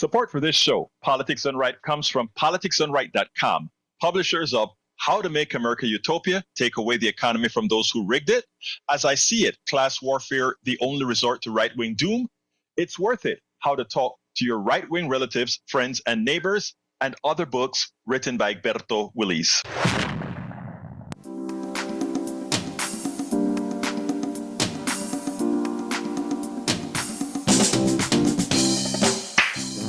Support for this show, Politics Done Right, comes from politicsdoneright.com, publishers of How to Make America Utopia, Take Away the Economy from Those Who Rigged It, As I See It, Class Warfare, The Only Resort to Right-Wing Doom, It's Worth It, How to Talk to Your Right-Wing Relatives, Friends, and Neighbors, and other books written by Egberto Willis.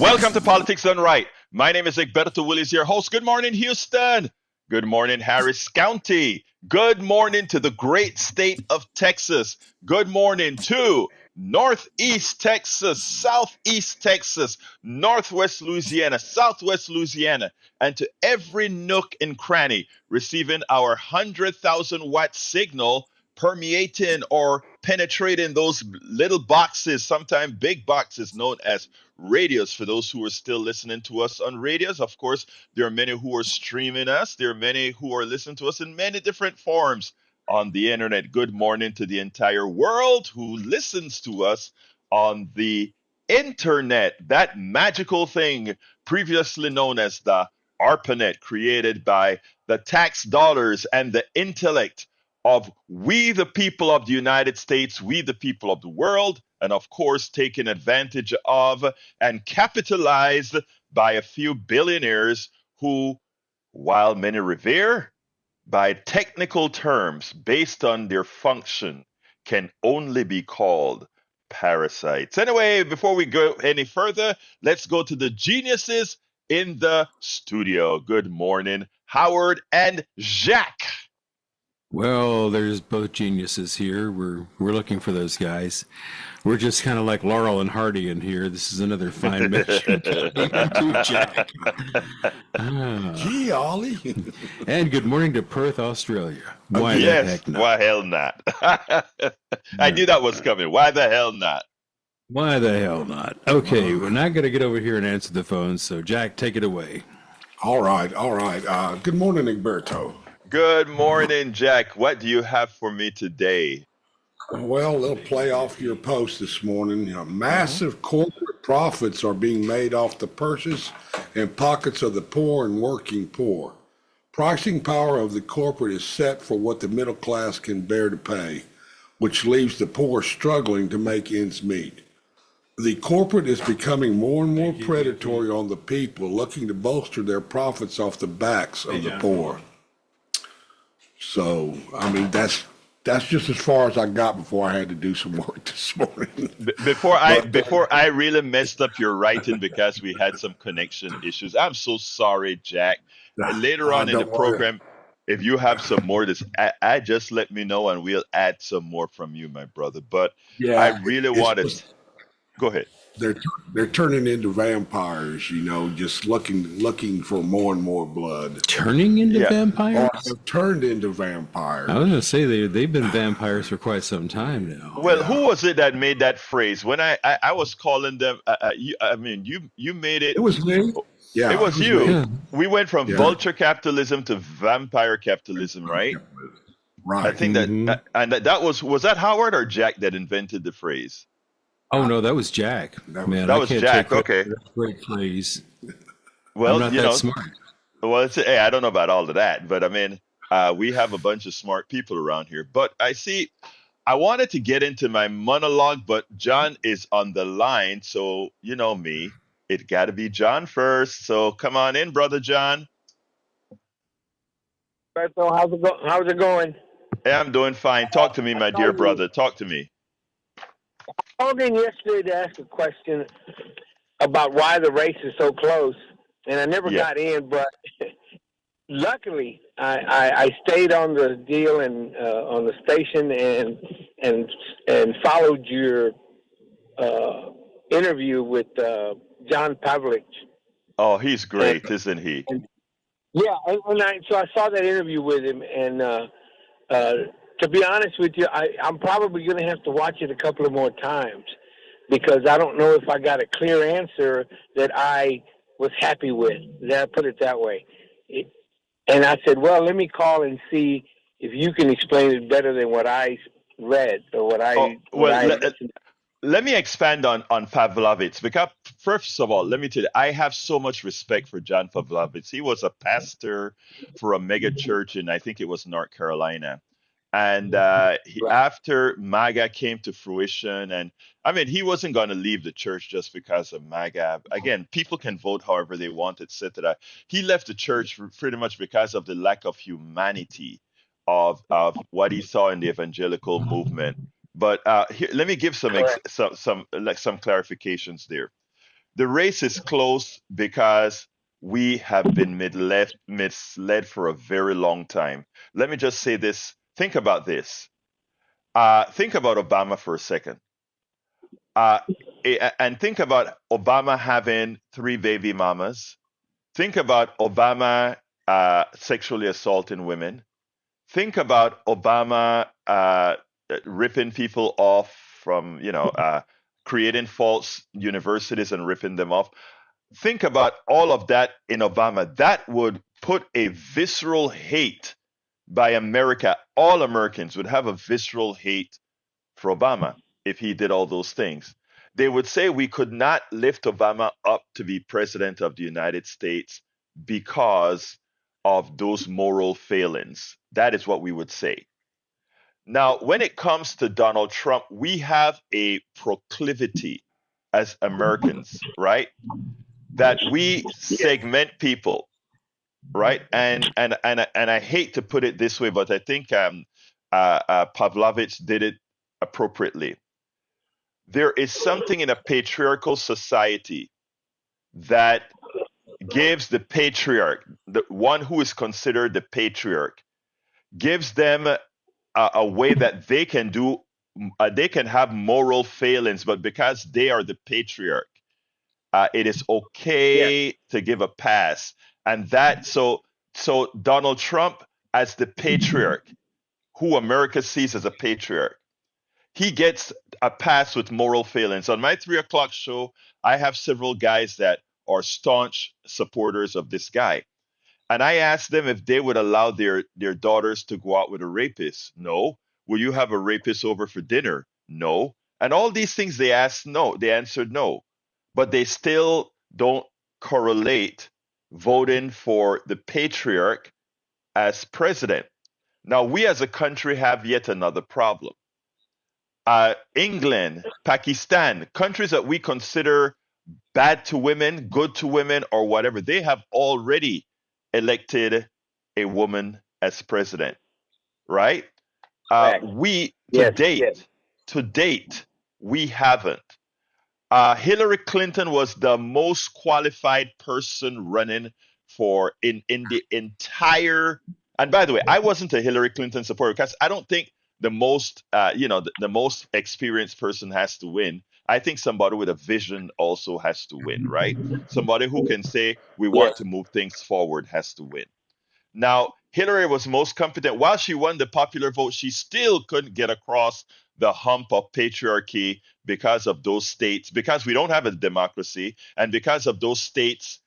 Welcome to Politics Done Right. My name is Egberto Willis, your host. Good morning, Houston. Good morning, Harris County. Good morning to the great state of Texas. Good morning to Northeast Texas, Southeast Texas, Northwest Louisiana, Southwest Louisiana, and to every nook and cranny receiving our 100,000 watt signal permeating or penetrating those little boxes, sometimes big boxes known as radios. For those who are still listening to us on radios, of course, there are many who are streaming us. There are many who are listening to us in many different forms on the internet. Good morning to the entire world who listens to us on the internet, that magical thing previously known as the ARPANET, created by the tax dollars and the intellect of we the people of the United States, we the people of the world, and of course taken advantage of and capitalized by a few billionaires who, while many revere, by technical terms based on their function, can only be called parasites. Anyway, before we go any further, let's go to the geniuses in the studio. Good morning, Howard and Jacques. Well, there's both geniuses here. We're looking for those guys. We're just kind of like Laurel and Hardy in here. This is another fine mission. Jack. Gee, Ollie. And good morning to Perth, Australia. Why the Yes, heck not? why hell not? I knew that was coming. Why the hell not? Why the hell not? Okay, we're not going to get over here and answer the phone, so Jack, take it away. All right. Good morning, Egberto. Good morning, Jack. What do you have for me today? Well, they'll play off your post this morning. Massive corporate profits are being made off the purses and pockets of the poor and working poor. Pricing power of the corporate is set for what the middle class can bear to pay, which leaves the poor struggling to make ends meet. The corporate is becoming more and more predatory on the people, looking to bolster their profits off the backs of the poor. So, I mean, that's just as far as I got before I had to do some work this morning. Before I really messed up your writing because we had some connection issues. I'm so sorry, Jack. Later on in the program, if you have some more, I just let me know and we'll add some more from you, my brother. But yeah, I really wanted. Go ahead. They're turning into vampires, just looking for more and more blood. Turning into vampires? Or have turned into vampires. I was going to say they've been vampires for quite some time now. Well, who was it that made that phrase? When I was calling them, you made it. It was me. Yeah, it was you. Yeah. We went from vulture capitalism to vampire capitalism, right? Right. I think that was that Howard or Jack that invented the phrase? Oh no, that was Jack. That was Jack. Okay, that's a great phrase. Well, I'm not that smart. Well, I don't know about all of that, but I mean, we have a bunch of smart people around here. But I wanted to get into my monologue, but John is on the line, so you know me, it got to be John first. So come on in, brother John. So how's it going? Hey, I'm doing fine. Talk to me, my dear brother. Talk to me. I called in yesterday to ask a question about why the race is so close, and I never got in. But luckily, I stayed on the deal and on the station and followed your interview with John Pavlich. Oh, he's great, isn't he? So I saw that interview with him, and to be honest with you, I'm probably going to have to watch it a couple of more times because I don't know if I got a clear answer that I was happy with. I put it that way. And I said, well, let me call and see if you can explain it better than what I read or what I listened to. let me expand on Pavlovitz because first of all, let me tell you, I have so much respect for John Pavlovitz. He was a pastor for a mega church in I think it was North Carolina, and Right. after MAGA came to fruition, and I mean he wasn't going to leave the church just because of MAGA. Again, people can vote however they want, etc. He left the church pretty much because of the lack of humanity of what he saw in the evangelical movement. But here, let me give Correct. some clarifications there. The race is close because we have been misled for a very long time. Let me just say this. Think about this. Think about Obama for a second. Uh, and think about Obama having three baby mamas. Think about Obama sexually assaulting women. Think about Obama ripping people off from, creating false universities and ripping them off. Think about all of that in Obama. That would put a visceral hate by America. All Americans would have a visceral hate for Obama if he did all those things. They would say we could not lift Obama up to be president of the United States because of those moral failings. That is what we would say. Now, when it comes to Donald Trump, we have a proclivity as Americans, right? That we Yes. segment people, right? And I hate to put it this way, but I think Pavlovich did it appropriately. There is something in a patriarchal society that gives the patriarch, the one who is considered the patriarch, gives them a way that they can have moral failings, but because they are the patriarch, it is Yes. okay to give a pass. And so Donald Trump as the patriarch, who America sees as a patriarch, he gets a pass with moral failings. On my 3 o'clock show, I have several guys that are staunch supporters of this guy. And I asked them if they would allow their daughters to go out with a rapist. No. Will you have a rapist over for dinner? No. And all these things they asked, no. They answered no. But they still don't correlate voting for the patriarch as president. Now, we as a country have yet another problem. England, Pakistan, countries that we consider bad to women, good to women, or whatever, they have already elected a woman as president, right? Correct. We Yes. Yes. to date, we haven't. Hillary Clinton was the most qualified person running for in the entire. And by the way, I wasn't a Hillary Clinton supporter because I don't think the most experienced person has to win. I think somebody with a vision also has to win, right? Somebody who can say we want Yes. to move things forward has to win. Now, Hillary was most competent. While she won the popular vote, she still couldn't get across the hump of patriarchy because of those states, because we don't have a democracy, and because of those states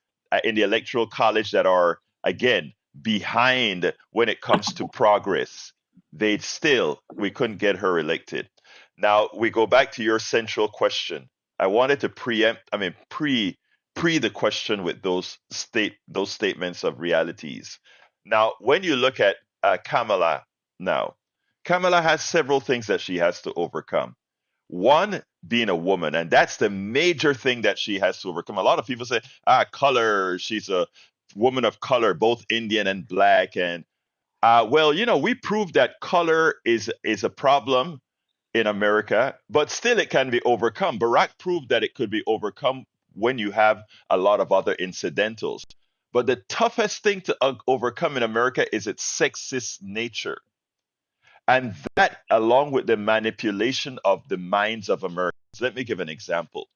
in the electoral college that are, again, behind when it comes to progress. We couldn't get her elected. Now, we go back to your central question. I wanted to pre the question with those statements of realities. Now, when you look at Kamala now, Kamala has several things that she has to overcome. One, being a woman, and that's the major thing that she has to overcome. A lot of people say, color, she's a woman of color, both Indian and black. And well, we proved that color is a problem in America, but still it can be overcome. Barack proved that it could be overcome when you have a lot of other incidentals. But the toughest thing to overcome in America is its sexist nature. And that, along with the manipulation of the minds of Americans. Let me give an example.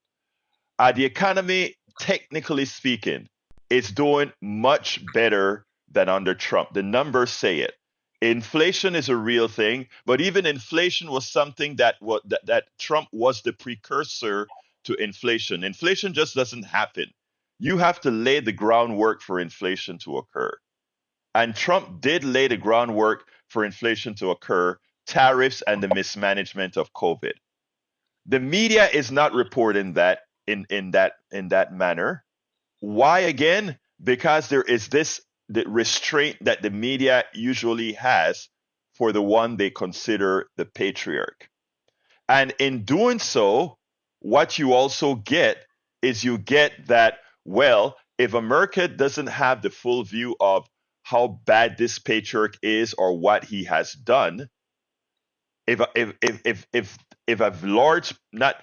The economy, technically speaking, is doing much better than under Trump. The numbers say it. Inflation is a real thing, but even inflation was something that Trump was the precursor to inflation. Inflation just doesn't happen. You have to lay the groundwork for inflation to occur. And Trump did lay the groundwork for inflation to occur, tariffs and the mismanagement of COVID. The media is not reporting that in that manner. Why again? Because there is the restraint that the media usually has for the one they consider the patriarch. And in doing so, what you also get is you get that, well, if America doesn't have the full view of how bad this patriarch is or what he has done, if a large, not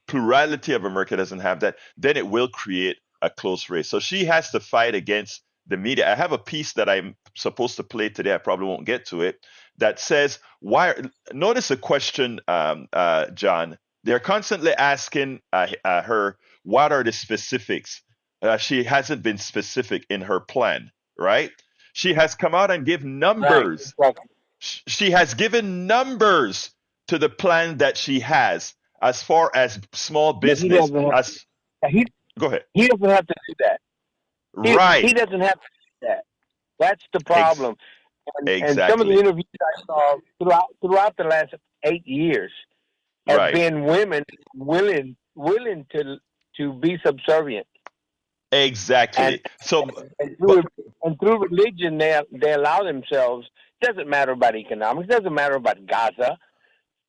plurality of America doesn't have that, then it will create a close race. So she has to fight against the media. I have a piece that I'm supposed to play today. I probably won't get to it. That says why. Notice the question, John. They're constantly asking her what are the specifics. She hasn't been specific in her plan, right? She has come out and give Right. numbers. Exactly. She has given numbers to the plan that she has as far as small But he business. doesn't have. As He Go ahead. he doesn't have to do that. He Right. doesn't have to do that. That's the Ex- problem. And some of the exactly. interviews I saw throughout the last 8 years have Right. been women willing to be subservient. Exactly. So, And but through religion, they allow themselves. Doesn't matter about economics. Doesn't matter about Gaza.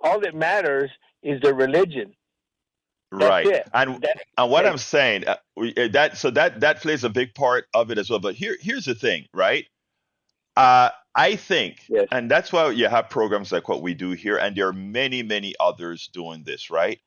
All that matters is the religion. That's right. it. And what it. I'm saying, that plays a big part of it as well. But here's the thing, right? I think, Yes. and that's why you have programs like what we do here, and there are many, many others doing this, right?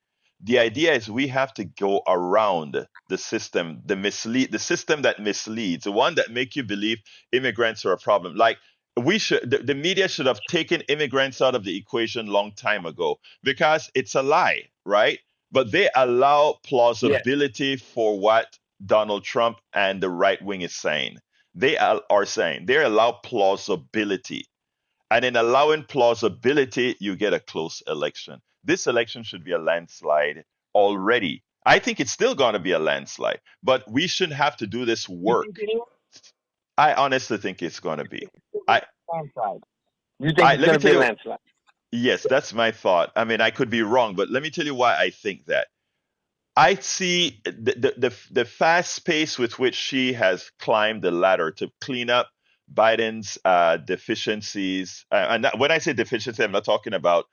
The idea is we have to go around the system, the system that misleads, the one that make you believe immigrants are a problem. Like the media should have taken immigrants out of the equation long time ago because it's a lie, right? But they allow Yes. plausibility for what Donald Trump and the right wing is saying. Are saying they allow plausibility. And in allowing plausibility, you get a close election. This election should be a landslide already. I think it's still going to be a landslide, but we shouldn't have to do this You think work. it is? I honestly think it's going to be. I, Landslide. You think I it's let going me to be tell a you. landslide? Yes, that's my thought. I mean, I could be wrong, but let me tell you why I think that. I see the fast pace with which she has climbed the ladder to clean up Biden's deficiencies. When I say deficiency, I'm not talking about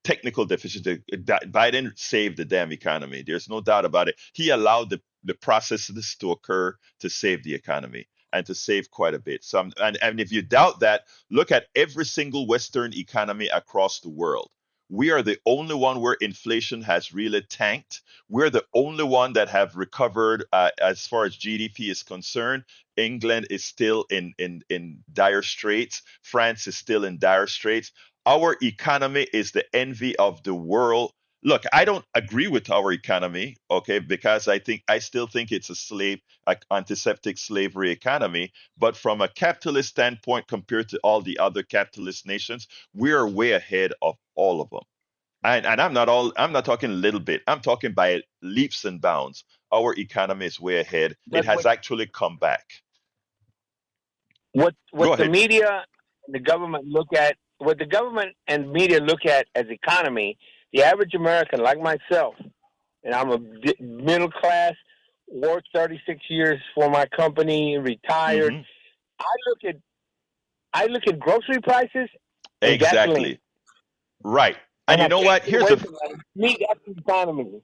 technical deficiency. Biden saved the damn economy. There's no doubt about it. He allowed the processes to occur to save the economy and to save quite a bit. And if you doubt that, look at every single Western economy across the world. We are the only one where inflation has really tanked. We're the only one that have recovered as far as GDP is concerned. England is still in dire straits. France is still in dire straits. Our economy is the envy of the world. Look, I don't agree with our economy, okay, because I still think it's like antiseptic slavery economy. But from a capitalist standpoint, compared to all the other capitalist nations, we are way ahead of all of them. And I'm not talking a little bit. I'm talking by leaps and bounds. Our economy is way ahead. It But has actually come back. what Go the ahead. media and the government look at, what the government and media look at as economy, the average American like myself, and I'm a middle class, worked 36 years for my company, retired. Hmm. I look at grocery prices and Exactly. gasoline. Right. And And you I know can't what? get Here's away the from that. To me, that's the economy.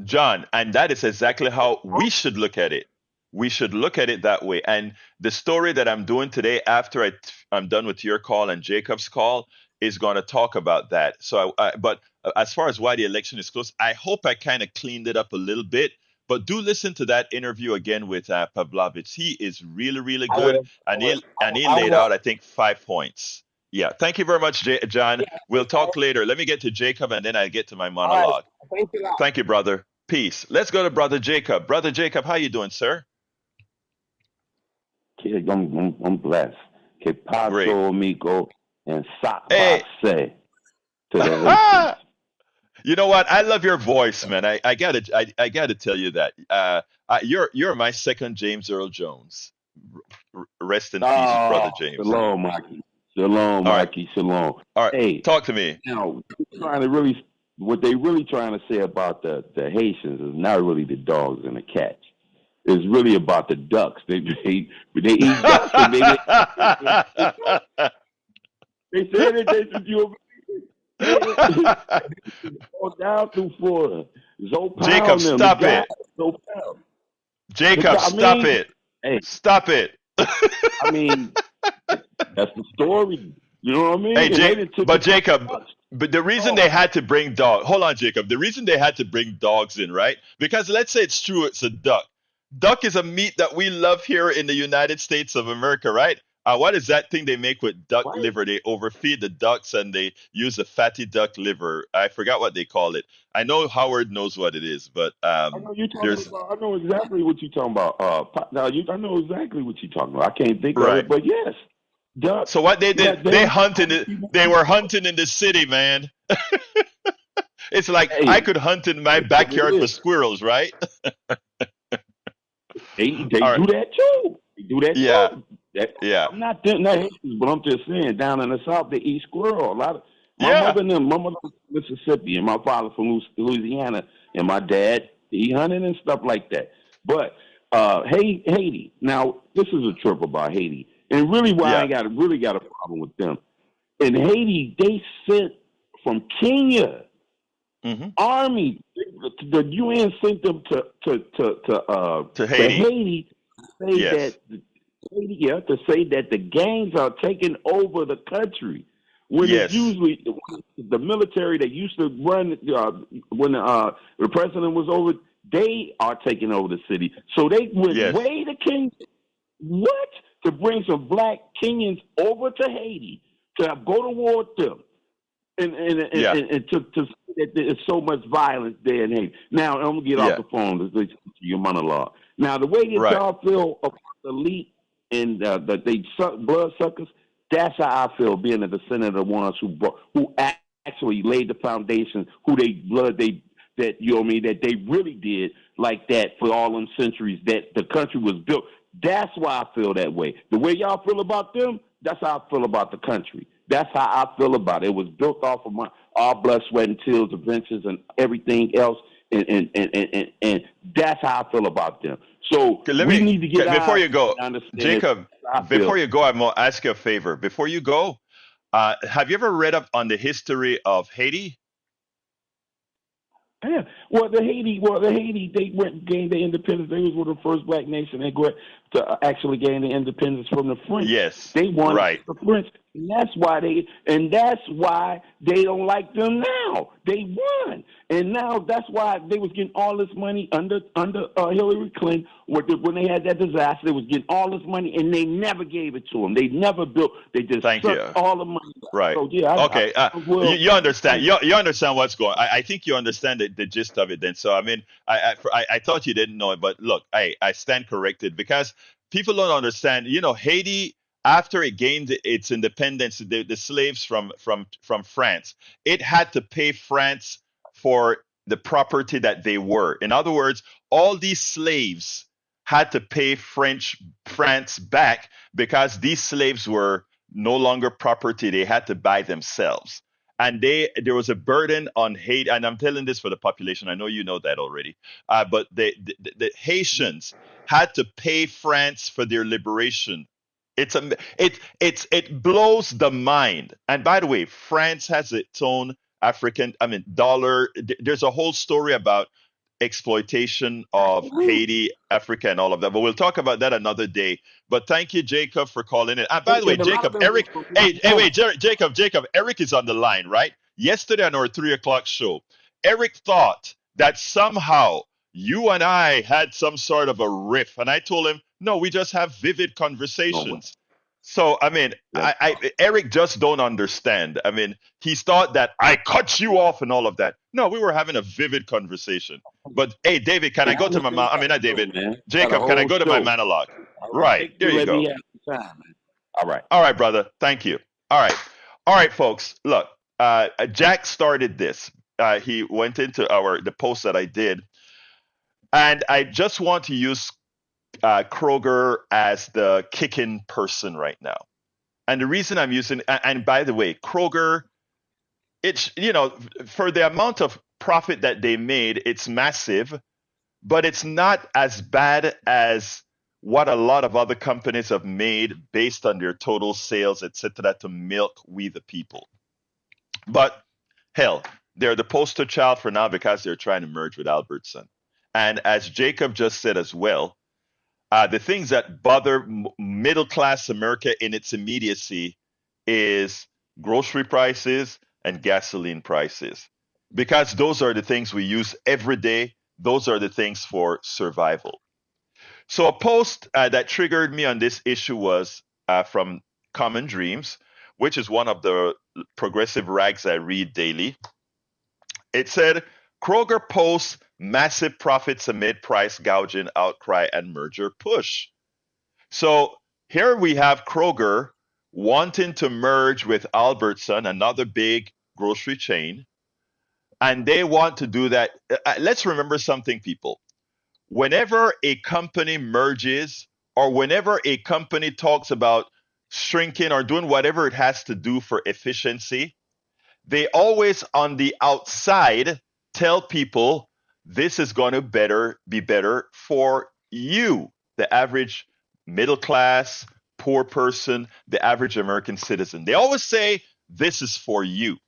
John, and that is exactly how we should look at it. We should look at it that way. And the story that I'm doing today, after I'm done with your call and Jacob's call, is going to talk about that. But as far as why the election is close, I hope I kind of cleaned it up a little bit. But do listen to that interview again with Pavlovich. He is really, really I good, will. and he I laid will. out, I think, 5 points. Yeah. Thank you very much, John. We'll talk later. Let me get to Jacob, and then I get to my All right. monologue. Thanks a lot. Thank you, brother. Peace. Let's go to Brother Jacob. Brother Jacob, how you doing, sir? Kid, I'm blessed. Que paso, Great. amigo, and Hey. say to the Haitians. You know what? I love your voice, man. I gotta tell you that. You're my second James Earl Jones. Rest in peace, Brother James. Shalom, Mikey. Shalom, All right. Mikey. Shalom. All right. Hey, Talk to me. now, I'm trying to really what they really trying to say about the Haitians is not really the dogs and the cats. It's really about the ducks. They eat ducks. And they said it. They said you go down through Florida. Jacob, stop it. Jacob, stop it. Hey, Stop it. I mean, that's the story. You know what I mean? Hey, Jacob, but the reason they had to bring hold on, Jacob. The reason they had to bring dogs in, right? Because let's say it's true, it's a duck. Duck is a meat that we love here in the United States of America, right? What is that thing they make with duck liver? They overfeed the ducks and they use the fatty duck liver. I forgot what they call it. I know Howard knows what it is, but I know I know exactly what you're talking about. I know exactly what you're talking about. I can't think of right. it, but yes. Duck, So what they did, they were hunting in the city, man. It's like I could hunt in my backyard for squirrels, right? They do that too. They do that too. Yeah. I'm not Haitians, but I'm just saying down in the South they eat squirrel. A lot of my mother from Mississippi and my father from Louisiana and my dad, he hunted and stuff like that. But Haiti. Now this is a trip about Haiti, and really why I got a problem with them. In Haiti, they sent from Kenya. Mm-hmm. Army, the UN sent them to Haiti to say that the gangs are taking over the country. When it's usually the military that used to run when the president was over, they are taking over the city. So they went way to Kenya. What? To bring some black Kenyans over to Haiti to go to war with them. And to that there's so much violence there in Haiti. Now I'm gonna get off the phone to listen to your monologue. Now the way that y'all feel about the elite and that they blood suckers, that's how I feel being a descendant of the ones who actually laid the foundation, that you know what I mean, that they really did like that for all them centuries that the country was built. That's why I feel that way. The way y'all feel about them, that's how I feel about the country. That's how I feel about it. It was built off of our blood, sweat, and tears, adventures, and everything else, and that's how I feel about them. So we need to get before you go, Jacob. Before you go, I'm gonna ask you a favor. Before you go, have you ever read up on the history of Haiti? Yeah. Well, the Haiti, they went and gained their independence. They was one of the first black nation that went to actually gain their independence from the French. Yes. They won the French. And that's why they don't like them now. They won. And now that's why they was getting all this money under Hillary Clinton when they had that disaster. They was getting all this money and they never gave it to them. They never built. They just sucked all the money. Right. So, okay. You understand. You understand what's going on. I think you understand the gist of it then. So, I mean, I thought you didn't know it, but look, I stand corrected because people don't understand. You know, Haiti, after it gained its independence, the slaves from France, it had to pay France for the property that they were. In other words, all these slaves had to pay France back because these slaves were no longer property. They had to buy themselves. And there was a burden on Haiti, and I'm telling this for the population. I know you know that already. But the Haitians had to pay France for their liberation. It blows the mind. And by the way, France has its own dollar. There's a whole story about exploitation of Haiti, Africa, and all of that. But we'll talk about that another day. But thank you, Jacob, for calling in. And by the way, Jacob, Eric, wait, Jacob, Eric is on the line, right? Yesterday on our 3 o'clock show, Eric thought that somehow you and I had some sort of a riff. And I told him, no, we just have vivid conversations. So, I mean, Eric just don't understand. I mean, he thought that I cut you off and all of that. No, we were having a vivid conversation. But, hey, David, can I go to my not David. Jacob, can I go to my monologue? Right. There you go. All right. All right, brother. Thank you. All right, folks. Look, Jack started this. He went into the post that I did. And I just want to use Kroger as the kicking person right now. And the reason I'm using, and by the way, Kroger it's, for the amount of profit that they made, it's massive, but it's not as bad as what a lot of other companies have made based on their total sales, etc., to milk we the people. But hell, they're the poster child for now because they're trying to merge with Albertson. And as Jacob just said as well, the things that bother middle class America in its immediacy is grocery prices and gasoline prices, because those are the things we use every day. Those are the things for survival. So a post that triggered me on this issue was from Common Dreams, which is one of the progressive rags I read daily. It said, Kroger posts massive profits amid price gouging outcry and merger push. So here we have Kroger wanting to merge with Albertson, another big grocery chain, and they want to do that. Let's remember something, people. Whenever a company merges or whenever a company talks about shrinking or doing whatever it has to do for efficiency, they always on the outside tell people this is going to be better for you, the average middle class, poor person, the average American citizen. They always say this is for you.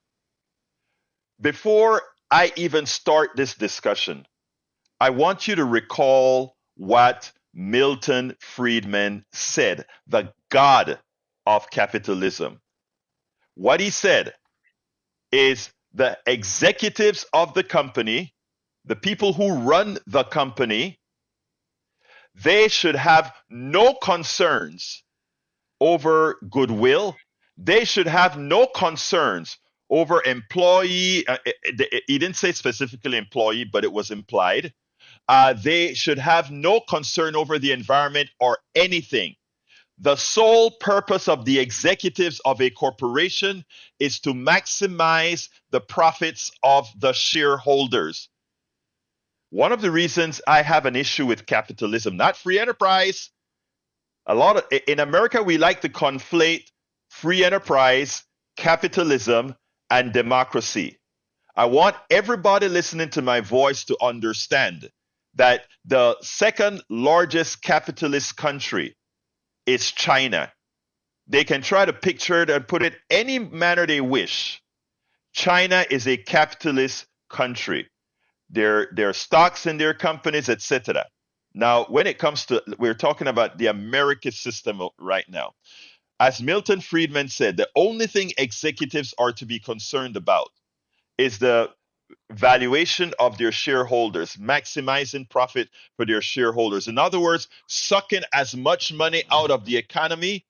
Before I even start this discussion, I want you to recall what Milton Friedman said, the god of capitalism. What he said is the executives of the company, the people who run the company, they should have no concerns over goodwill. They should have no concerns over employee. He didn't say specifically employee, but it was implied. They should have no concern over the environment or anything. The sole purpose of the executives of a corporation is to maximize the profits of the shareholders. One of the reasons I have an issue with capitalism, not free enterprise. In America, we like to conflate free enterprise, capitalism, and democracy. I want everybody listening to my voice to understand that the second largest capitalist country is China. They can try to picture it and put it any manner they wish. China is a capitalist country. There are stocks in their companies, etc. Now, when it comes to, we're talking about the American system right now. As Milton Friedman said, the only thing executives are to be concerned about is the valuation of their shareholders, maximizing profit for their shareholders. In other words, sucking as much money out of the economy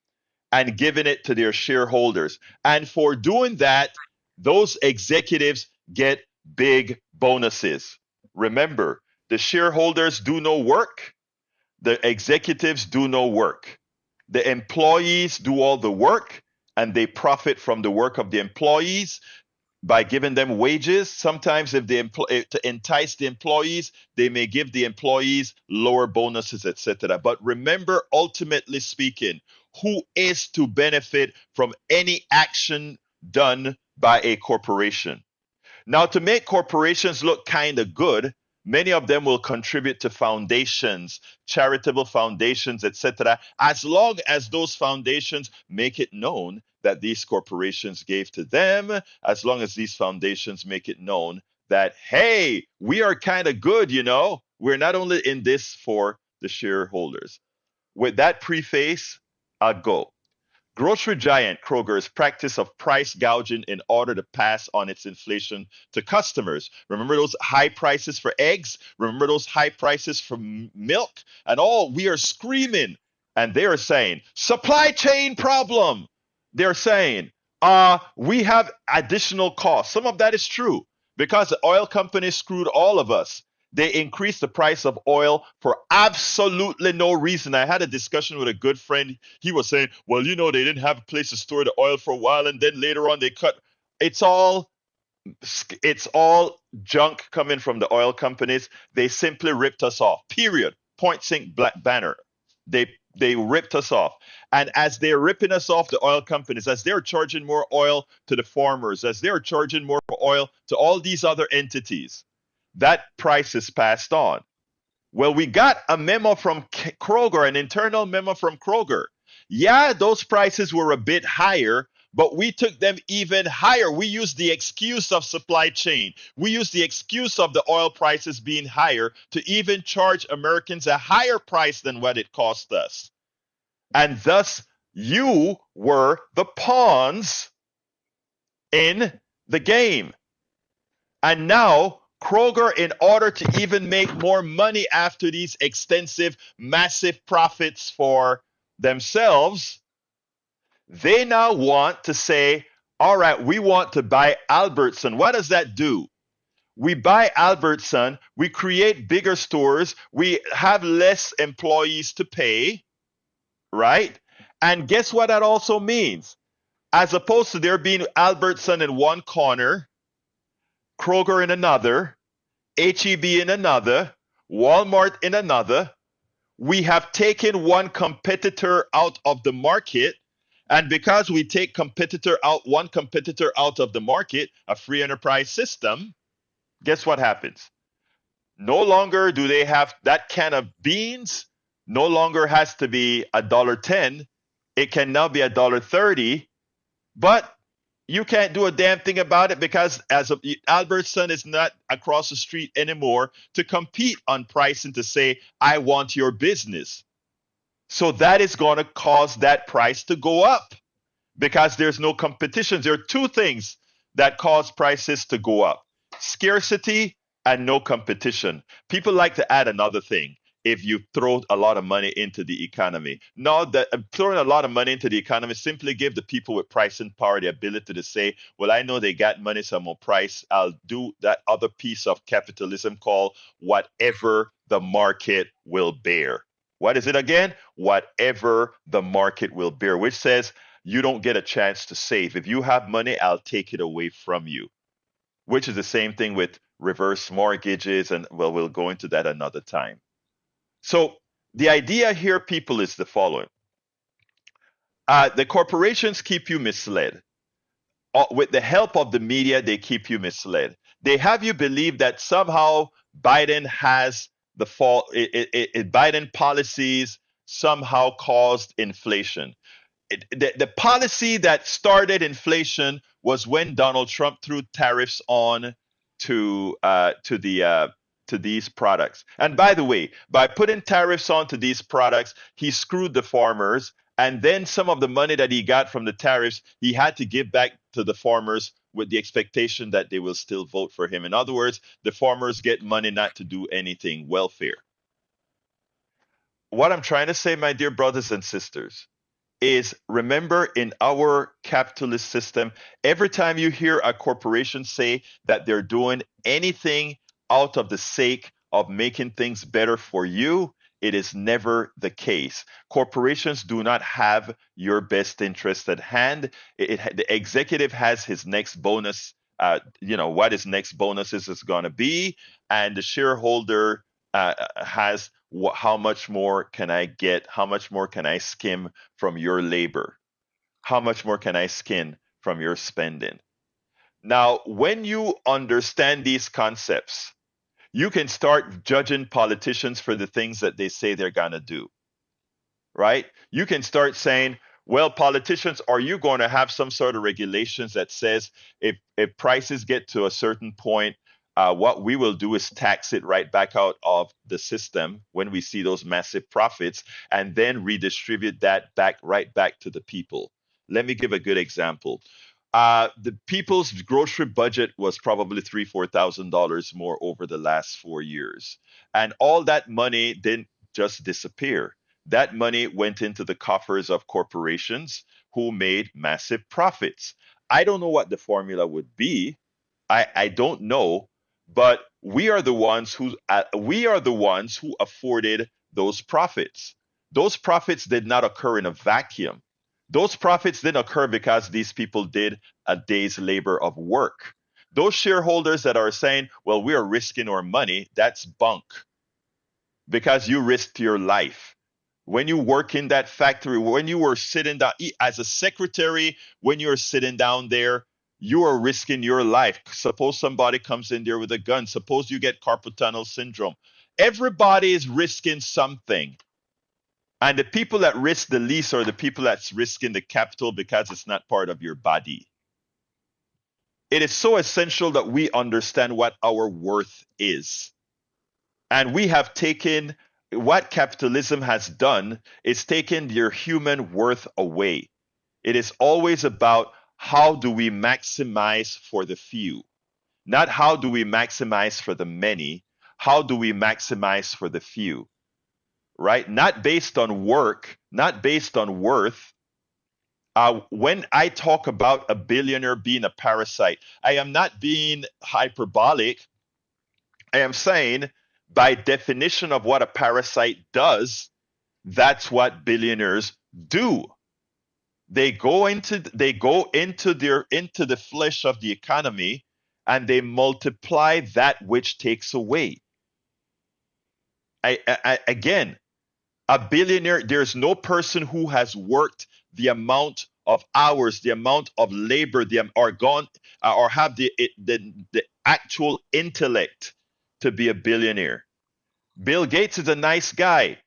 and giving it to their shareholders. And for doing that, those executives get big bonuses. Remember, the shareholders do no work, the executives do no work. The employees do all the work and they profit from the work of the employees by giving them wages. Sometimes if to entice the employees, they may give the employees lower bonuses, etc. But remember, ultimately speaking, who is to benefit from any action done by a corporation? Now, to make corporations look kind of good, many of them will contribute to foundations, charitable foundations, etc., as long as those foundations make it known that these corporations gave to them, as long as these foundations make it known that, hey, we are kind of good, We're not only in this for the shareholders. With that preface, I'll go. Grocery giant Kroger's practice of price gouging in order to pass on its inflation to customers. Remember those high prices for eggs? Remember those high prices for milk? And all, we are screaming. And they are saying, supply chain problem. They're saying, we have additional costs. Some of that is true because the oil companies screwed all of us. They increased the price of oil for absolutely no reason. I had a discussion with a good friend. He was saying, well, they didn't have a place to store the oil for a while, and then later on they cut. It's all junk coming from the oil companies. They simply ripped us off. Period. Point sink black banner. They They ripped us off. And as they're ripping us off, the oil companies, as they're charging more oil to the farmers, as they're charging more oil to all these other entities, that price is passed on. Well, we got a memo from Kroger, an internal memo from Kroger. Yeah, those prices were a bit higher, but we took them even higher. We used the excuse of supply chain. We used the excuse of the oil prices being higher to even charge Americans a higher price than what it cost us. And thus, you were the pawns in the game. And now, Kroger, in order to even make more money after these extensive, massive profits for themselves, they now want to say, all right, we want to buy Albertson. What does that do? We buy Albertson, we create bigger stores, we have less employees to pay, right? And guess what that also means? As opposed to there being Albertson in one corner, Kroger in another, HEB in another, Walmart in another, we have taken one competitor out of the market. And because we take one competitor out of the market, a free enterprise system, guess what happens? No longer do they have that can of beans, no longer has to be $1.10. It can now be $1.30. But you can't do a damn thing about it because Albertson is not across the street anymore to compete on price and to say, I want your business. So that is going to cause that price to go up because there's no competition. There are two things that cause prices to go up: scarcity and no competition. People like to add another thing. If you throw a lot of money into the economy. No, throwing a lot of money into the economy simply give the people with pricing power the ability to say, well, I know they got money, so I'm going to price. I'll do that other piece of capitalism called whatever the market will bear. What is it again? Whatever the market will bear, which says you don't get a chance to save. If you have money, I'll take it away from you, which is the same thing with reverse mortgages. And well, we'll go into that another time. So the idea here, people, is the following. The corporations keep you misled. With the help of the media, they keep you misled. They have you believe that somehow Biden has the fault. Biden policies somehow caused inflation. The policy that started inflation was when Donald Trump threw tariffs on to these products. And by the way, by putting tariffs onto these products, he screwed the farmers. And then some of the money that he got from the tariffs, he had to give back to the farmers with the expectation that they will still vote for him. In other words, the farmers get money not to do anything, welfare. What I'm trying to say, my dear brothers and sisters, is remember, in our capitalist system, every time you hear a corporation say that they're doing anything out of the sake of making things better for you, it is never the case. Corporations do not have your best interest at hand. The executive has his next bonus, what his next bonus is going to be, and the shareholder has how much more can I get? How much more can I skim from your labor? How much more can I skim from your spending? Now, when you understand these concepts, you can start judging politicians for the things that they say they're going to do, right? You can start saying, well, politicians, are you going to have some sort of regulations that says if prices get to a certain point, what we will do is tax it right back out of the system when we see those massive profits and then redistribute that right back to the people. Let me give a good example. The people's grocery budget was probably $3,000-$4,000 more over the last 4 years. And all that money didn't just disappear. That money went into the coffers of corporations who made massive profits. I don't know what the formula would be. I don't know, but we are the ones who afforded those profits. Those profits did not occur in a vacuum. Those profits didn't occur because these people did a day's labor of work. Those shareholders that are saying, well, we are risking our money, that's bunk because you risked your life. when you work in that factory, when you were sitting down as a secretary, when you're sitting down there, you are risking your life. Suppose somebody comes in there with a gun. Suppose you get carpal tunnel syndrome. Everybody is risking something. And the people that risk the least are the people that's risking the capital because it's not part of your body. It is so essential that we understand what our worth is. And we have taken what capitalism has done is taken your human worth away. It is always about how do we maximize for the few, not how do we maximize for the many, how do we maximize for the few, right? Not based on work, not based on worth. When I talk about a billionaire being a parasite, I am not being hyperbolic. I am saying, by definition of what a parasite does, that's what billionaires do. They go into the flesh of the economy and they multiply that which takes away. Again, a billionaire, there's no person who has worked the amount of hours, the amount of labor, or have the actual intellect to be a billionaire. Bill Gates is a nice guy.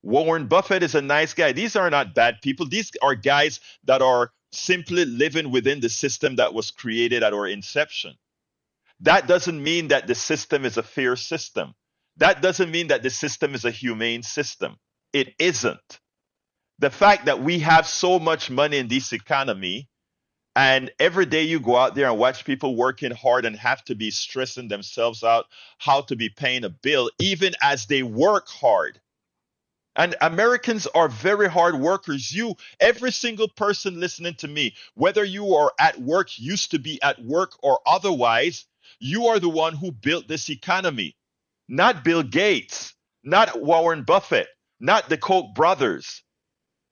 Warren Buffett is a nice guy. These are not bad people. These are guys that are simply living within the system that was created at our inception. That doesn't mean that the system is a fair system. That doesn't mean that the system is a humane system. It isn't. The fact that we have so much money in this economy, and every day you go out there and watch people working hard and have to be stressing themselves out how to be paying a bill, even as they work hard. And Americans are very hard workers. Every single person listening to me, whether you are at work, used to be at work, or otherwise, you are the one who built this economy. Not Bill Gates, not Warren Buffett, not the Koch brothers.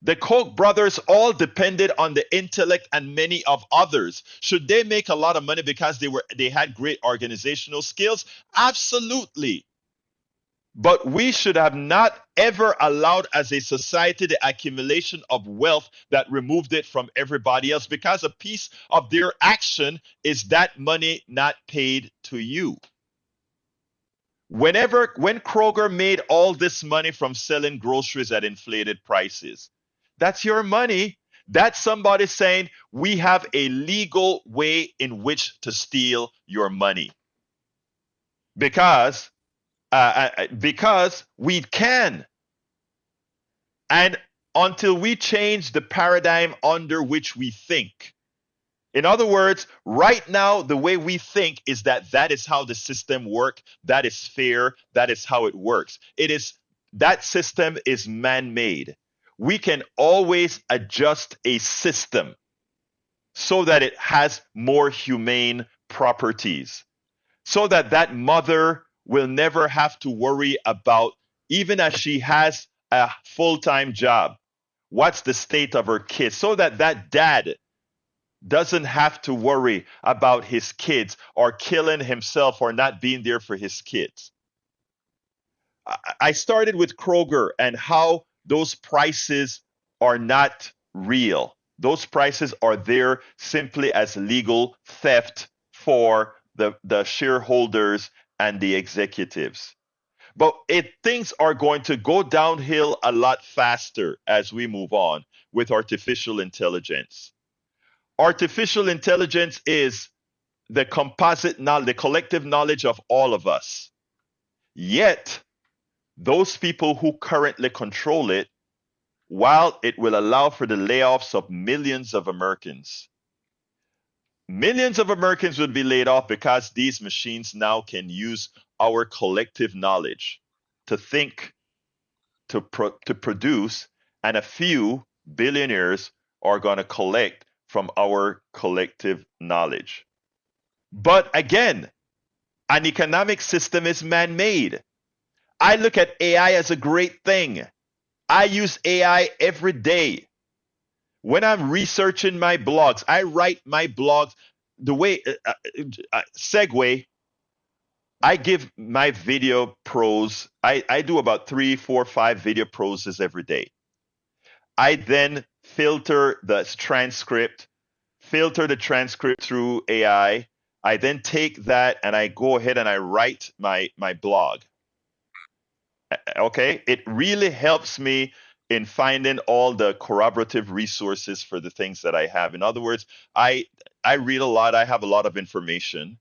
The Koch brothers all depended on the intellect and many of others. Should they make a lot of money because they had great organizational skills? Absolutely. But we should have not ever allowed as a society the accumulation of wealth that removed it from everybody else, because a piece of their action is that money not paid to you. When Kroger made all this money from selling groceries at inflated prices, that's your money. That's somebody saying we have a legal way in which to steal your money. Because we can. And until we change the paradigm under which we think. In other words, right now, the way we think is that is how the system works. That is fair. That is how it works. That system is man-made. We can always adjust a system so that it has more humane properties, so that mother will never have to worry about, even as she has a full-time job, what's the state of her kids, so that dad doesn't have to worry about his kids or killing himself or not being there for his kids. I started with Kroger and how those prices are not real. Those prices are there simply as legal theft for the shareholders and the executives. But things are going to go downhill a lot faster as we move on with artificial intelligence. Artificial intelligence is the composite knowledge, the collective knowledge of all of us. Yet, those people who currently control it, while it will allow for the layoffs of millions of Americans would be laid off because these machines now can use our collective knowledge to think, to produce, and a few billionaires are going to collect from our collective knowledge. But again, an economic system is man-made. I look at AI as a great thing. I use AI every day. When I'm researching my blogs, I write my blogs the way, segue, I give my video pros, I do about 3, 4, 5 video proses every day. I then filter the transcript through AI. I then take that and I go ahead and I write my blog. Okay, it really helps me in finding all the corroborative resources for the things that I have. In other words, I read a lot. I have a lot of information.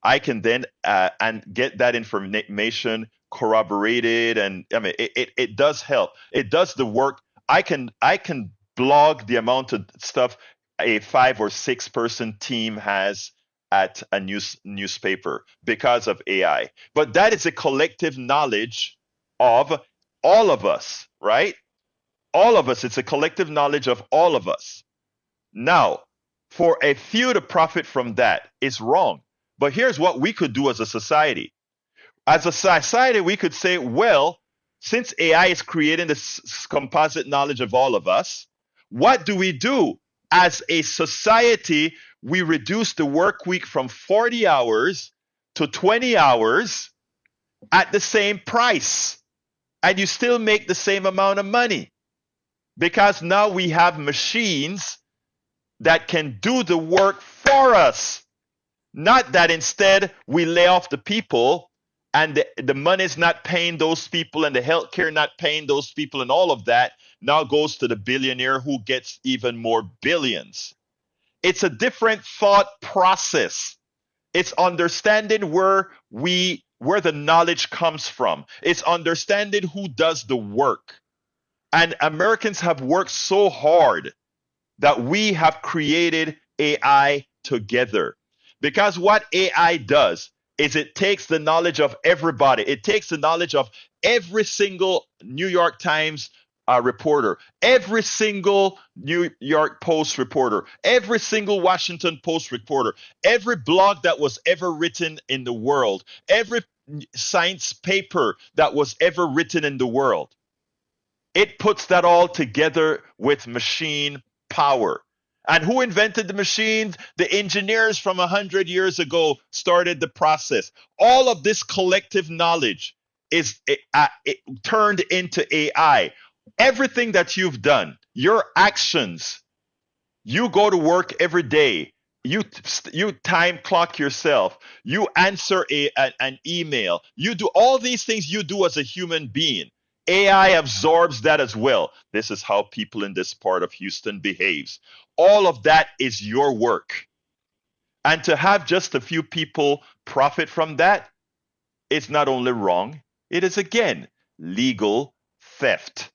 I can then and get that information corroborated, and I mean it does help. It does the work. I can blog the amount of stuff a 5 or 6 person team has at a newspaper because of AI. But that is a collective knowledge of all of us, right? All of us. It's a collective knowledge of all of us. Now, for a few to profit from that is wrong. But here's what we could do as a society. As a society, we could say, well, since AI is creating this composite knowledge of all of us, what do we do? As a society, we reduce the work week from 40 hours to 20 hours at the same price. And you still make the same amount of money because now we have machines that can do the work for us. Not that instead we lay off the people and the money is not paying those people and the healthcare not paying those people and all of that now goes to the billionaire who gets even more billions. It's a different thought process. It's understanding where the knowledge comes from. It's understanding who does the work. And Americans have worked so hard that we have created AI together. Because what AI does is it takes the knowledge of everybody. It takes the knowledge of every single New York Times reporter, every single New York Post reporter, every single Washington Post reporter, every blog that was ever written in the world, every science paper that was ever written in the world. It puts that all together with machine power. And who invented the machines? The engineers from 100 years ago started the process. All of this collective knowledge is turned into AI. Everything that you've done, your actions, you go to work every day, you time clock yourself, you answer an email, you do all these things you do as a human being. AI absorbs that as well. This is how people in this part of Houston behaves. All of that is your work. And to have just a few people profit from that is not only wrong, it is again legal theft.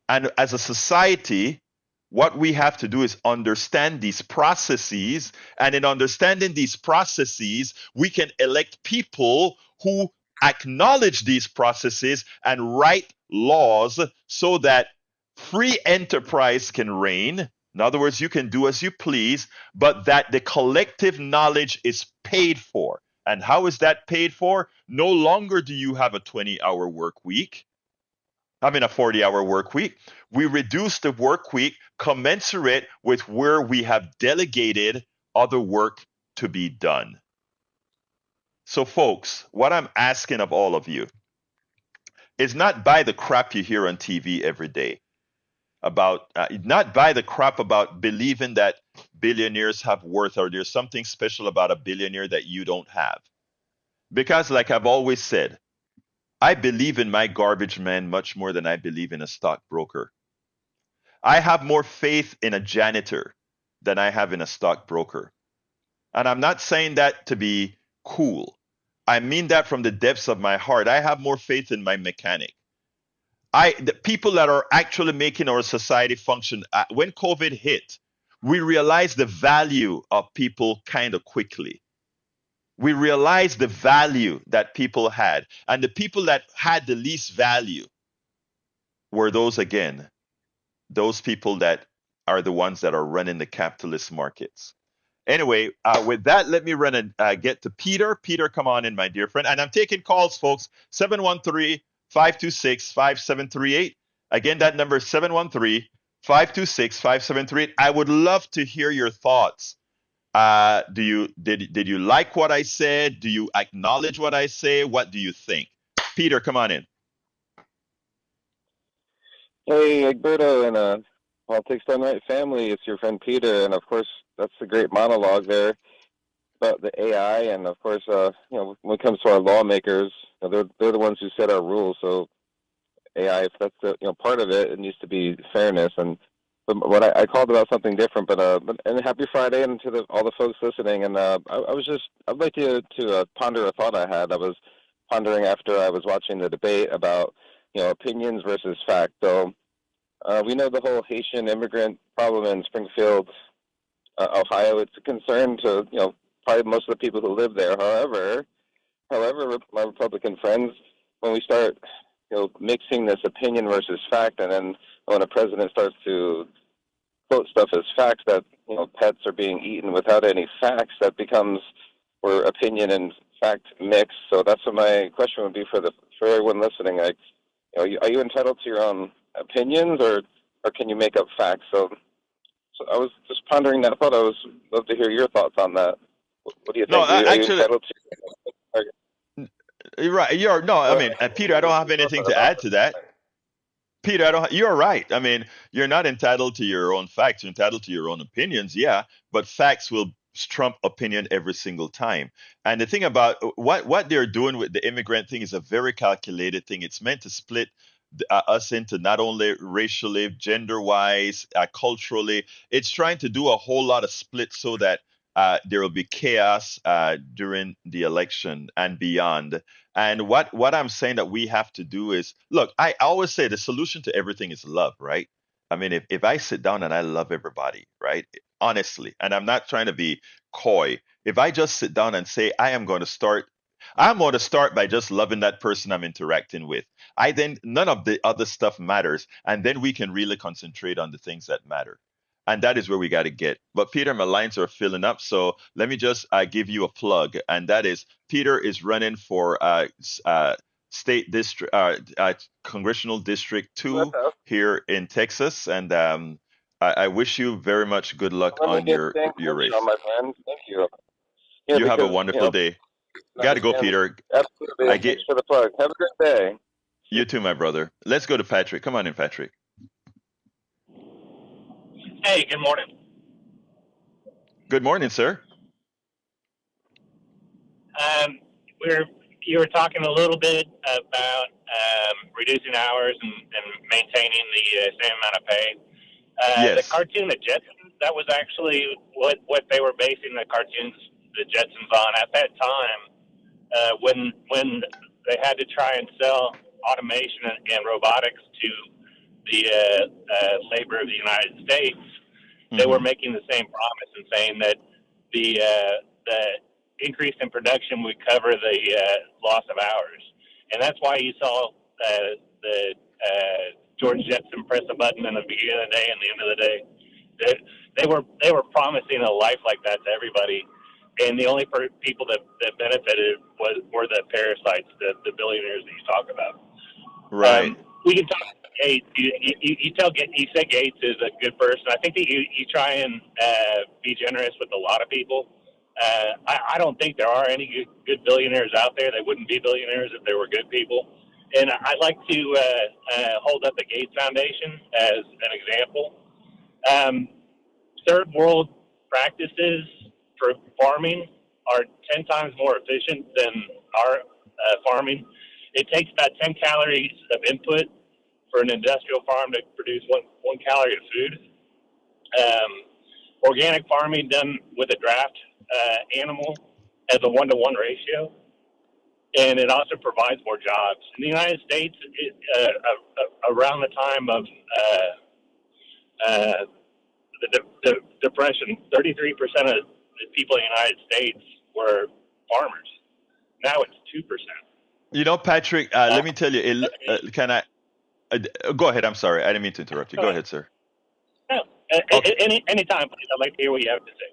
And as a society, what we have to do is understand these processes. And in understanding these processes, we can elect people who acknowledge these processes and write laws so that free enterprise can reign. In other words, you can do as you please, but that the collective knowledge is paid for. And how is that paid for? No longer do you have a 20-hour work week. I mean, a 40-hour work week. We reduce the work week commensurate with where we have delegated other work to be done. So, folks, what I'm asking of all of you is not buy the crap you hear on TV every day about, not buy the crap about believing that billionaires have worth or there's something special about a billionaire that you don't have. Because, like I've always said, I believe in my garbage man much more than I believe in a stockbroker. I have more faith in a janitor than I have in a stockbroker. And I'm not saying that to be cool. I mean that from the depths of my heart. I have more faith in my mechanic. The people that are actually making our society function, when COVID hit, we realized the value of people kind of quickly. We realized the value that people had. And the people that had the least value were those people that are the ones that are running the capitalist markets. Anyway, with that, let me run and get to Peter. Peter, come on in, my dear friend. And I'm taking calls, folks, 713-526-5738. Again, that number is 713-526-5738. I would love to hear your thoughts Did you like what I said? Do you acknowledge what I say? What do you think? Peter, come on in. Hey, Egberto and Politics Done Right family. It's your friend Peter, and of course, that's a great monologue there about the AI. And of course, when it comes to our lawmakers, they're the ones who set our rules. So AI, if that's part of it, it needs to be fairness. And what I called about something different, but and happy Friday, and to all the folks listening. And I'd like to ponder a thought I had. I was pondering after I was watching the debate about opinions versus fact. So we know the whole Haitian immigrant problem in Springfield, Ohio. It's a concern to probably most of the people who live there. However, my Republican friends, when we start mixing this opinion versus fact, and then when a president starts to quote stuff as facts that pets are being eaten without any facts, that becomes where opinion and fact mix. So that's what my question would be for everyone listening. Like, are you entitled to your own opinions, or can you make up facts? So I was just pondering that thought. I was love to hear your thoughts on that. What do you think? No, Are you actually, entitled to? you're right. I mean, Peter, I don't have anything to add to that. Peter, you're right. I mean, you're not entitled to your own facts. You're entitled to your own opinions, yeah, but facts will trump opinion every single time. And the thing about what they're doing with the immigrant thing is a very calculated thing. It's meant to split us into not only racially, gender wise, culturally. It's trying to do a whole lot of splits so that there will be chaos during the election and beyond. And what I'm saying that we have to do is look, I always say the solution to everything is love, right? I mean, if I sit down and I love everybody, right? Honestly, and I'm not trying to be coy. If I just sit down and say, I'm going to start by just loving that person I'm interacting with. Then none of the other stuff matters. And then we can really concentrate on the things that matter. And that is where we got to get. But Peter, my lines are filling up. So let me just give you a plug. And that is Peter is running for state district, congressional district 2 here in Texas. And I wish you very much good luck on your race. My friend. Thank you. You have a wonderful day. Got to go, Peter. Absolutely. Thanks for the plug. Have a great day. You too, my brother. Let's go to Patrick. Come on in, Patrick. Hey, good morning. Good morning, sir. You were talking a little bit about reducing hours and maintaining the same amount of pay. Yes. The cartoon, The Jetsons, that was actually what they were basing the cartoons, The Jetsons, on. At that time, when they had to try and sell automation and robotics to the labor of the United States, they were making the same promise and saying that the increase in production would cover the loss of hours. And that's why you saw the George Jetson press a button in the beginning of the day and the end of the day. They were promising a life like that to everybody. And the only people that benefited were the parasites, the billionaires that you talk about. Right. We can talk. Gates. You say Gates is a good person. I think that you try and be generous with a lot of people. I don't think there are any good billionaires out there. They wouldn't be billionaires if they were good people. And I'd like to hold up the Gates Foundation as an example. Third world practices for farming are 10 times more efficient than our farming. It takes about 10 calories of input for an industrial farm to produce one calorie of food. Organic farming done with a draft animal has a 1-to-1 ratio, and it also provides more jobs. In the United States, around the time of the Depression, 33% of the people in the United States were farmers. Now it's 2%. You know, Patrick, let me tell you, can I? Go ahead. I'm sorry. I didn't mean to interrupt you. Go ahead, sir. No, Okay. anytime, please. I'd like to hear what you have to say.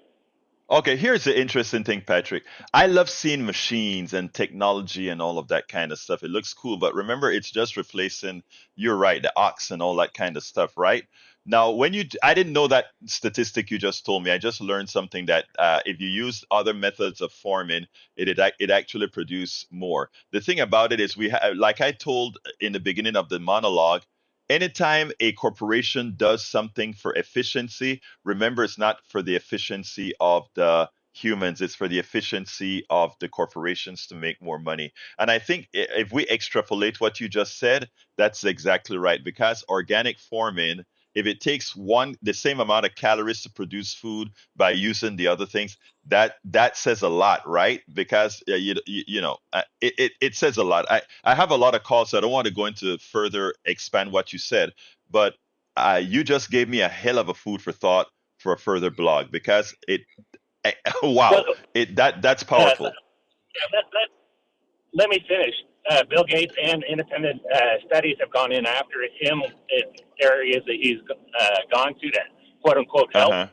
Okay, here's the interesting thing, Patrick. I love seeing machines and technology and all of that kind of stuff. It looks cool, but remember, it's just replacing, you're right, the ox and all that kind of stuff, right? Now, I didn't know that statistic you just told me. I just learned something that if you use other methods of farming, it actually produce more. The thing about it is, like I told in the beginning of the monologue, anytime a corporation does something for efficiency, remember, it's not for the efficiency of the humans, it's for the efficiency of the corporations to make more money. And I think if we extrapolate what you just said, that's exactly right. Because organic farming, if it takes the same amount of calories to produce food by using the other things, that says a lot, right? Because it says a lot. I have a lot of calls, so I don't want to go into further expand what you said, but you just gave me a hell of a food for thought for a further blog, because wow, Well, that's uh, powerful. let me finish. Bill Gates and independent studies have gone in after him in areas that he's gone to quote unquote help, Uh-huh.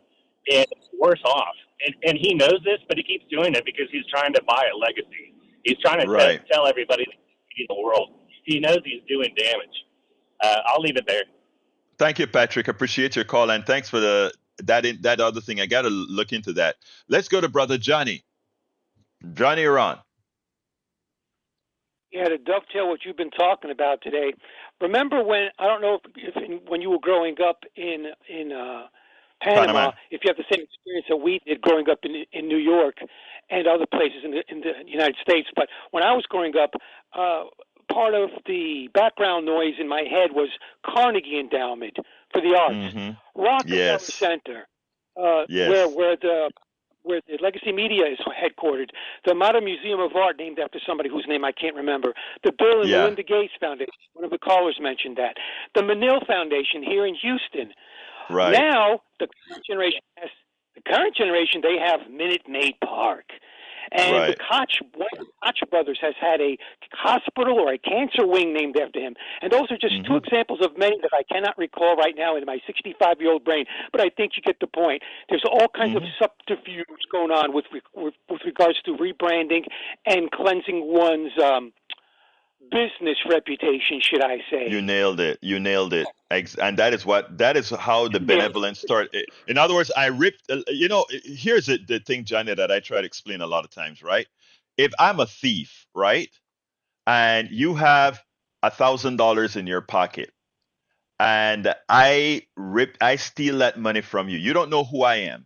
and it's worse off. And he knows this, but he keeps doing it because he's trying to buy a legacy. He's trying to Right. tell everybody that he's the world. He knows he's doing damage. I'll leave it there. Thank you, Patrick. Appreciate your call, and thanks for that other thing. I got to look into that. Let's go to brother Johnny. Johnny, you're on. Yeah, to dovetail what you've been talking about today. Remember when, I don't know when you were growing up in Panama. Panama, if you have the same experience that we did growing up in New York and other places in the United States. But when I was growing up, part of the background noise in my head was Carnegie Endowment for the Arts, Mm-hmm. Rockefeller Yes. Center, Yes. where the Legacy Media is headquartered, the Modern Museum of Art, named after somebody whose name I can't remember, the Bill and Yeah. Melinda Gates Foundation, one of the callers mentioned that, the Manil Foundation here in Houston. Right. Now, the current generation, they have Minute Maid Park. And Right. one of the Koch brothers has had a hospital or a cancer wing named after him. And those are just two Mm-hmm. examples of many that I cannot recall right now in my 65-year-old brain. But I think you get the point. There's all kinds of Mm-hmm. subterfuge going on with regards to rebranding and cleansing one's business reputation, should I say. You nailed it. You nailed it. And that is how the Yeah. benevolence started. In other words, I ripped, here's the thing, Johnny, that I try to explain a lot of times, right? If I'm a thief, right? And you have $1,000 in your pocket, and I steal that money from you. You don't know who I am.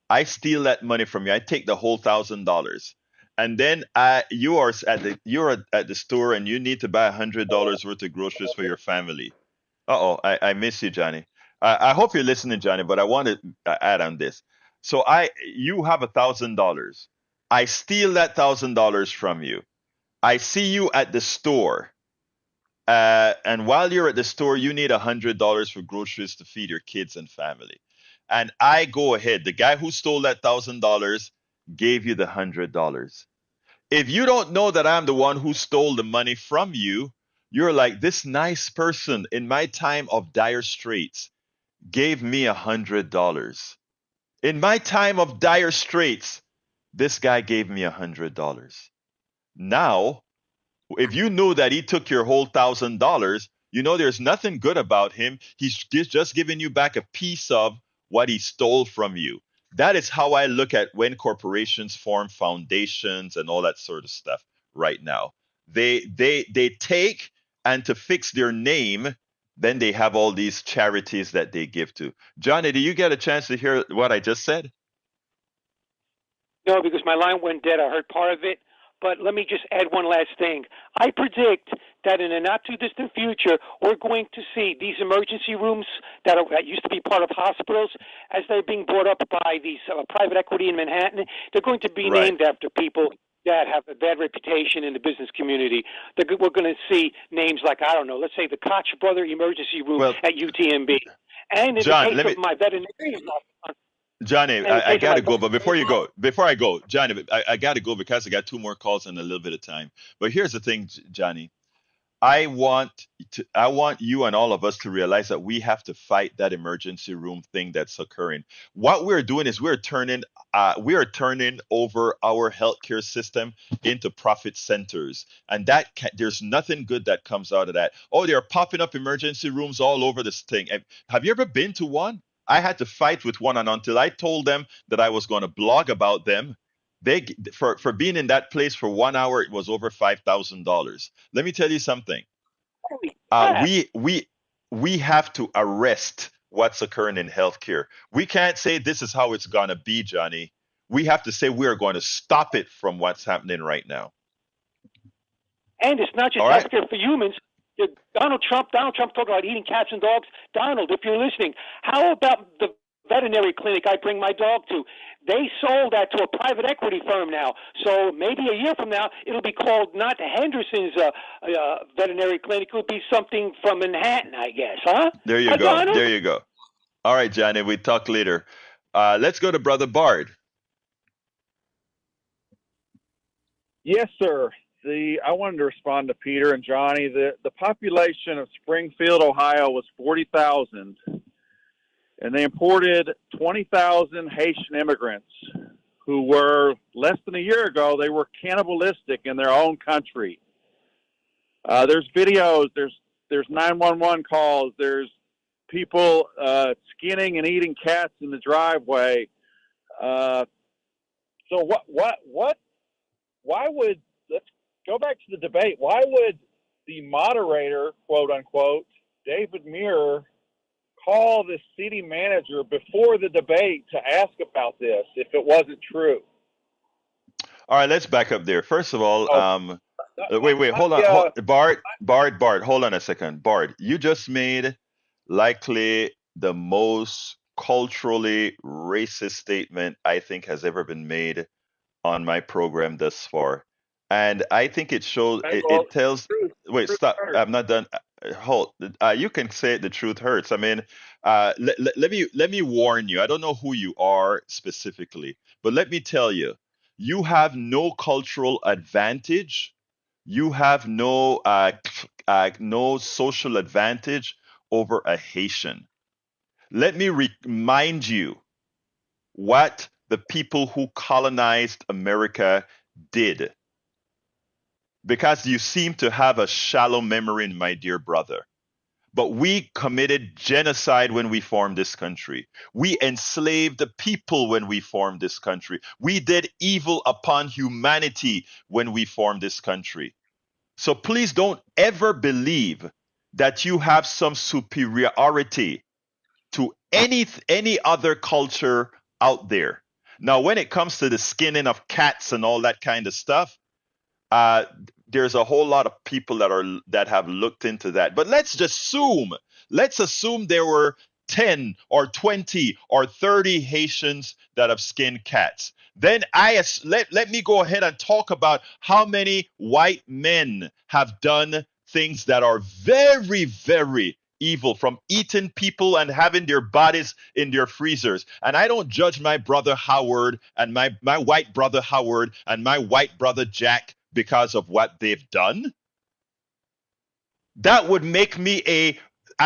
I steal that money from you. I take the whole $1,000, and then you're at the store, and you need to buy $100 worth of groceries for your family. Uh-oh, I miss you, Johnny. I hope you're listening, Johnny, but I want to add on this. So you have $1,000. I steal that $1,000 from you. I see you at the store, and while you're at the store, you need $100 for groceries to feed your kids and family. And I go ahead. The guy who stole that $1,000 gave you the $100. If you don't know that I'm the one who stole the money from you, you're like, this nice person in my time of dire straits gave me $100. In my time of dire straits, this guy gave me $100. Now, if you know that he took your whole $1,000, you know there's nothing good about him. He's just giving you back a piece of what he stole from you. That is how I look at when corporations form foundations and all that sort of stuff right now. They take, and to fix their name, then they have all these charities that they give to. Johnny, do you get a chance to hear what I just said? No, because my line went dead. I heard part of it. But let me just add one last thing. I predict that in a not too distant future, we're going to see these emergency rooms that used to be part of hospitals, as they're being brought up by these private equity in Manhattan. They're going to be Right. named after people that have a bad reputation in the business community. We're going to see names like, I don't know, let's say the Koch brother emergency room Well, at UTMB. And in John, the case of my veterinarian office, Johnny, and in the I case of got to my go, but before I go, Johnny, I got to go because I got two more calls and a little bit of time. But here's the thing, Johnny. I want I want you and all of us to realize that we have to fight that emergency room thing that's occurring. What we're doing is we are turning over our healthcare system into profit centers, and there's nothing good that comes out of that. Oh, they're popping up emergency rooms all over this thing. And have you ever been to one? I had to fight with one, and until I told them that I was going to blog about them, they for being in that place for 1 hour, it was over $5,000. Let me tell you something. Holy Uh, crap. we we we have to arrest what's occurring in healthcare. We can't say this is how it's gonna be, Johnny. We have to say we are going to stop it from what's happening right now. And it's not just All right. healthcare for humans. Donald Trump talked about eating cats and dogs. Donald, if you're listening, how about the veterinary clinic I bring my dog to? They sold that to a private equity firm now. So maybe a year from now, it'll be called not Henderson's veterinary clinic. It'll be something from Manhattan, I guess, huh? There you go. Donald? There you go. All right, Johnny. We talk later. Let's go to Brother Bard. Yes, sir. I wanted to respond to Peter and Johnny. The population of Springfield, Ohio, was 40,000, and they imported 20,000 Haitian immigrants who were less than a year ago. They were cannibalistic in their own country. There's videos. There's 911 calls. There's people skinning and eating cats in the driveway. So what? Why would, let's go back to the debate. Why would the moderator, quote unquote, David Muir, call the city manager before the debate to ask about this if it wasn't true? All right, let's back up there. First of all, wait, hold on. Bard, hold on a second. Bard, you just made likely the most culturally racist statement I think has ever been made on my program thus far. And I think it shows, it tells, wait, stop. I'm not done. Hold. You can say it, the truth hurts. I mean, let me warn you. I don't know who you are specifically, but let me tell you, you have no cultural advantage. You have no social advantage over a Haitian. Let me remind you what the people who colonized America did. Because you seem to have a shallow memory, my dear brother. But we committed genocide when we formed this country. We enslaved the people when we formed this country. We did evil upon humanity when we formed this country. So please don't ever believe that you have some superiority to any other culture out there. Now, when it comes to the skinning of cats and all that kind of stuff, there's a whole lot of people that have looked into that. But let's assume there were 10 or 20 or 30 Haitians that have skinned cats. Then let me go ahead and talk about how many white men have done things that are very, very evil, from eating people and having their bodies in their freezers. And I don't judge my brother Howard and my white brother Howard and my white brother Jack because of what they've done. That would make me a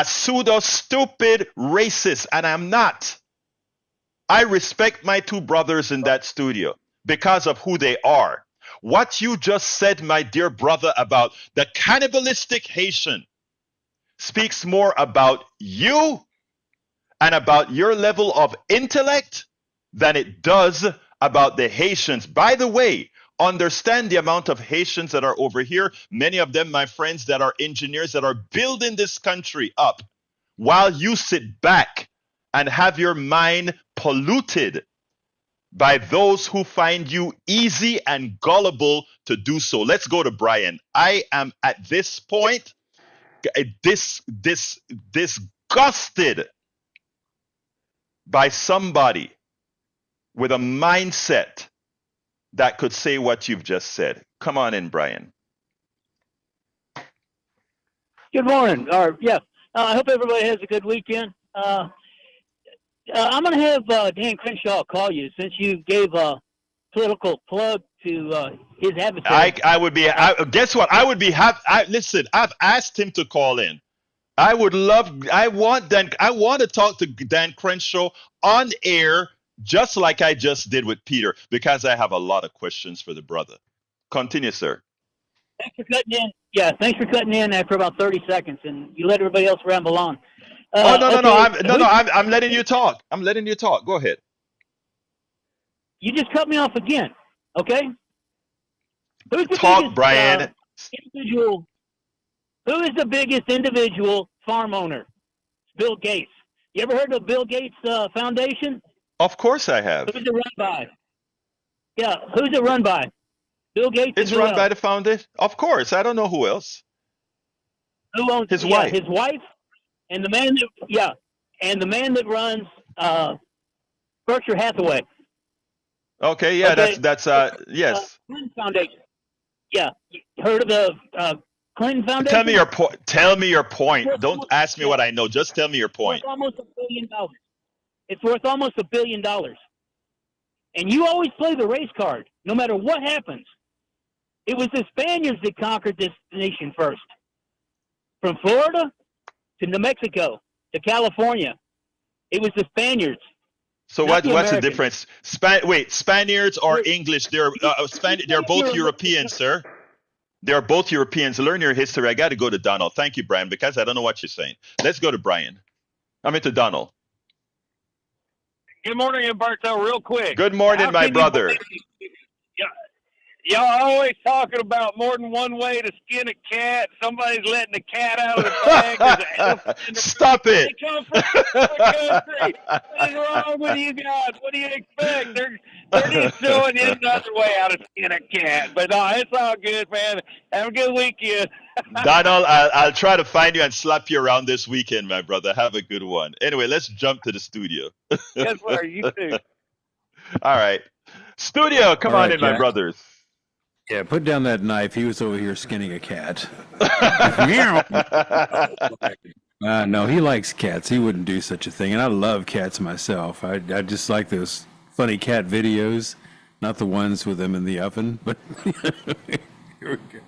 pseudo stupid racist, and I'm not. I respect my two brothers in that studio because of who they are. What you just said, my dear brother, about the cannibalistic Haitian speaks more about you and about your level of intellect than it does about the Haitians. By the way, understand the amount of Haitians that are over here. Many of them, my friends, that are engineers that are building this country up, while you sit back and have your mind polluted by those who find you easy and gullible to do so. Let's go to Brian. I am at this point disgusted by somebody with a mindset that could say what you've just said. Come on in, Brian. Good morning. I hope everybody has a good weekend. I'm going to have Dan Crenshaw call you since you gave a political plug to his adversary. I would be. Guess what? I would be happy. Listen, I've asked him to call in. I want to talk to Dan Crenshaw on air, just like I just did with Peter, because I have a lot of questions for the brother. Continue, sir. Thanks for cutting in. Yeah, thanks for cutting in after about 30 seconds, and you let everybody else ramble on. No. I'm letting you talk. I'm letting you talk. Go ahead. You just cut me off again. Okay. Who's the Talk, biggest, Brian. individual? Who is the biggest individual farm owner? Bill Gates. You ever heard of Bill Gates Foundation? Of course I have. Who's it run by? Yeah, who's it run by? Bill Gates. It's run by the foundation. Of course. I don't know who else. Who owns his wife? His wife, and the man that runs Berkshire Hathaway. Okay, yeah, okay. that's yes. Clinton Foundation. Yeah, heard of the Clinton Foundation? Tell me your point. Tell me your point. Don't ask me what I know. Just tell me your point. It's worth almost $1 billion. It's worth almost $1 billion. And you always play the race card, no matter what happens. It was the Spaniards that conquered this nation first. From Florida to New Mexico to California. It was the Spaniards. So what's the difference? Spaniards or English? They're both Europeans, sir. They're both Europeans. Learn your history. I got to go to Donald. Thank you, Brian, because I don't know what you're saying. Let's go to Brian. To Donald. Good morning, Humberto. Real quick. Good morning, my brother. Y'all always talking about more than one way to skin a cat. Somebody's letting the cat out of the bag. Stop it. They come from another country. What is wrong with you guys? What do you expect? They're just showing you another way how to skin a cat. But no, it's all good, man. Have a good weekend. Donald, I'll try to find you and slap you around this weekend, my brother. Have a good one. Anyway, let's jump to the studio. Yes, sir. You too. All right. Studio, come on in, Jack. My brothers. Yeah, put down that knife. He was over here skinning a cat. No, he likes cats. He wouldn't do such a thing. And I love cats myself. I just like those funny cat videos, not the ones with them in the oven. But here we go.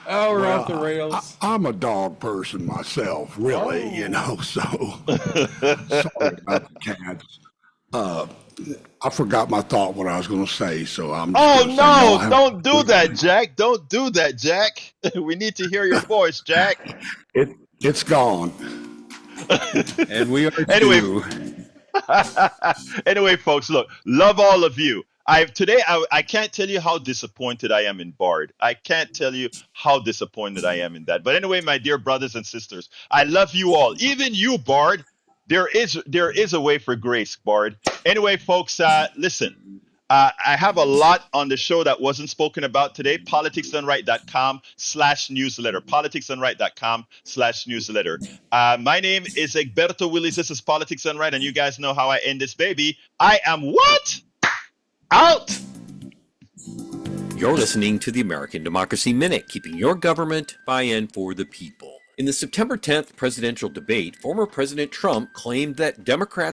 Oh, we're off the rails. I'm a dog person myself, really, so sorry about the cats. I forgot my thought, what I was going to say, so I'm just don't do that, Jack. Don't do that, Jack. We need to hear your voice, Jack. It's gone. And we are too. Anyway, folks, look, love all of you. Today I can't tell you how disappointed I am in Bard. I can't tell you how disappointed I am in that. But anyway, my dear brothers and sisters, I love you all. Even you, Bard. There is a way for grace, Bard. Anyway, folks, listen. I have a lot on the show that wasn't spoken about today. politicsdoneright.com/newsletter. politicsdoneright.com/newsletter. My name is Egberto Willis. This is Politics Done Right, and you guys know how I end this baby. I am what? Out. You're listening to the American Democracy Minute, keeping your government buy-in for the people. In the September 10th presidential debate, former President Trump claimed that Democrats